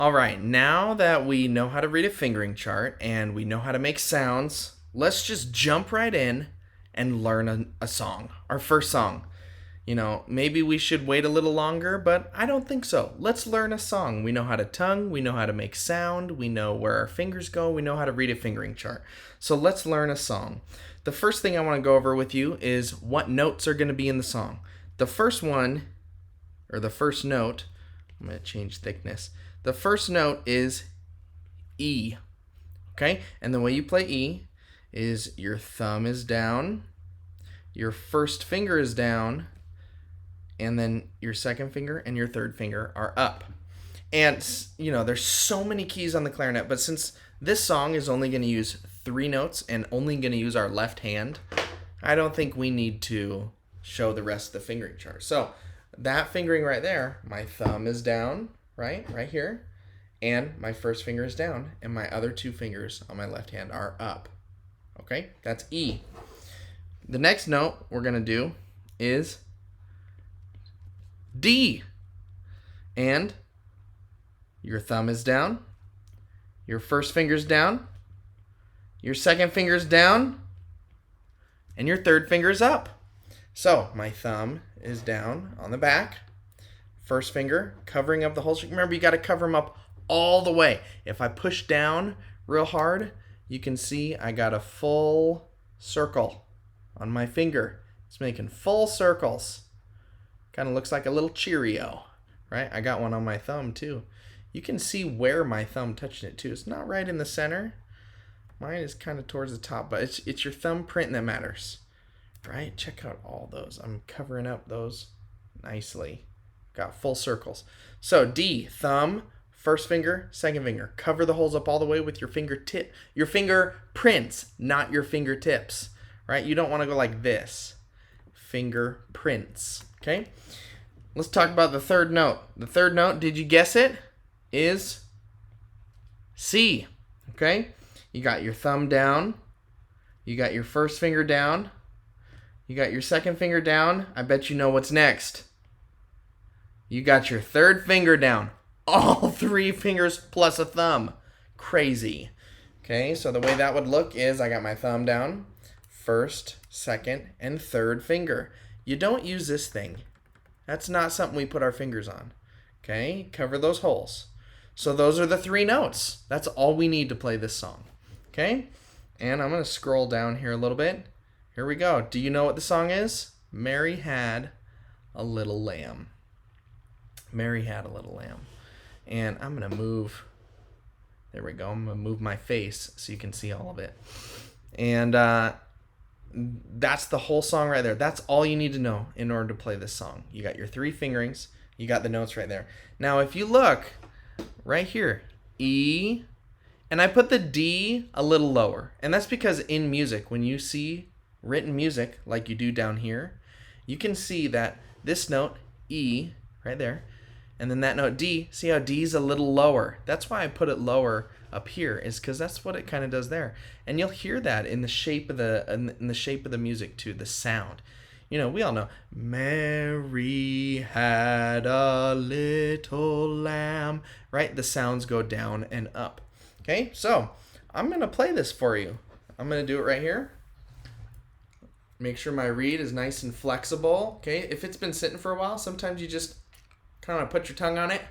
All right, now that we know how to read a fingering chart and we know how to make sounds, let's just jump right in and learn a song, our first song. Maybe we should wait a little longer, but I don't think so. Let's learn a song. We know how to tongue, we know how to make sound, we know where our fingers go, we know how to read a fingering chart. So let's learn a song. The first thing I want to go over with you is what notes are going to be in the song. The first one, or the first note, I'm going to change thickness. The first note is E, okay? And the way you play E is your thumb is down, your first finger is down, and then your second finger and your third finger are up. And, there's so many keys on the clarinet, but since this song is only going to use 3 notes and only going to use our left hand, I don't think we need to show the rest of the fingering chart. So that fingering right there, my thumb is down, right here, and my first finger is down, and my other 2 fingers on my left hand are up. Okay, that's E. The next note we're going to do is D. And your thumb is down, your first finger's down, your second finger's down, and your third finger's up. So my thumb is down on the back, first finger covering up the whole string. Remember, you got to cover them up all the way. If I push down real hard, you can see I got a full circle on my finger. It's making full circles. Kind of looks like a little Cheerio, right? I got one on my thumb too. You can see where my thumb touched it too. It's not right in the center. Mine is kind of towards the top, but it's your thumb print that matters, right? Check out all those. I'm covering up those nicely. Got full circles. So D, thumb, first finger, second finger. Cover the holes up all the way with your fingertip. Your finger prints, not your fingertips, right? You don't want to go like this. Fingerprints, okay? Let's talk about the third note. The third note, did you guess it? Is C, okay? You got your thumb down. You got your first finger down. You got your second finger down. I bet you know what's next. You got your third finger down. All 3 fingers plus a thumb. Crazy. Okay, so the way that would look is I got my thumb down, first, second, and third finger. You don't use this thing. That's not something we put our fingers on. Okay, cover those holes. So those are the 3 notes. That's all we need to play this song. Okay, and I'm going to scroll down here a little bit. Here we go. Do you know what the song is? Mary Had a Little Lamb. Mary Had a Little Lamb. And I'm going to move, there we go, I'm going to move my face so you can see all of it. And that's the whole song right there. That's all you need to know in order to play this song. You got your 3 fingerings, you got the notes right there. Now if you look right here, E, and I put the D a little lower. And that's because in music, when you see written music like you do down here, you can see that this note, E, right there, and then that note D, see how D's a little lower. That's why I put it lower up here, is because that's what it kind of does there. And you'll hear that in the shape of the music too, the sound. We all know Mary had a little lamb, right? The sounds go down and up. Okay, so I'm going to play this for you. I'm going to do it right here. Make sure my reed is nice and flexible. Okay, if it's been sitting for a while, sometimes you just kind of put your tongue on it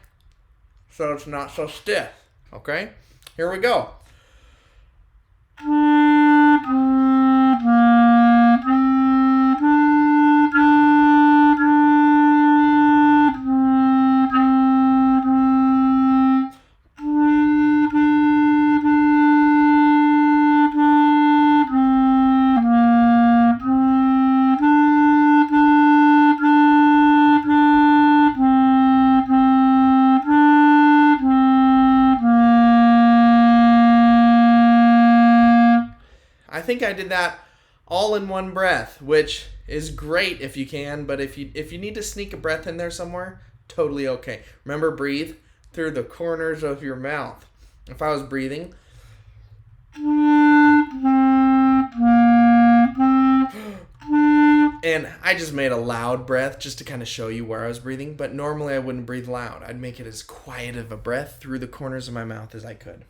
so it's not so stiff. Okay, here we go. I think I did that all in one breath, which is great if you can, but if you need to sneak a breath in there somewhere, totally okay. Remember, breathe through the corners of your mouth. If I was breathing, And I just made a loud breath just to kind of show you where I was breathing. But normally I wouldn't breathe loud. I'd make it as quiet of a breath through the corners of my mouth as I could.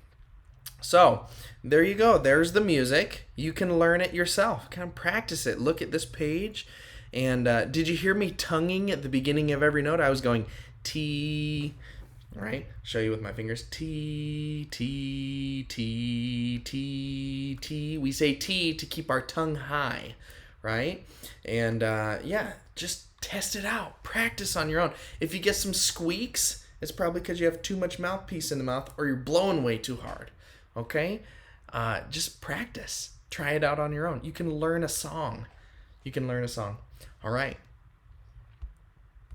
So there you go. There's the music. You can learn it yourself. Kind of practice it. Look at this page. And did you hear me tonguing at the beginning of every note? I was going T. All right. Show you with my fingers. T, T, T, T, T. We say T to keep our tongue high, right? And yeah, just test it out. Practice on your own. If you get some squeaks, it's probably because you have too much mouthpiece in the mouth or you're blowing way too hard. Okay? Just practice. Try it out on your own. You can learn a song. All right.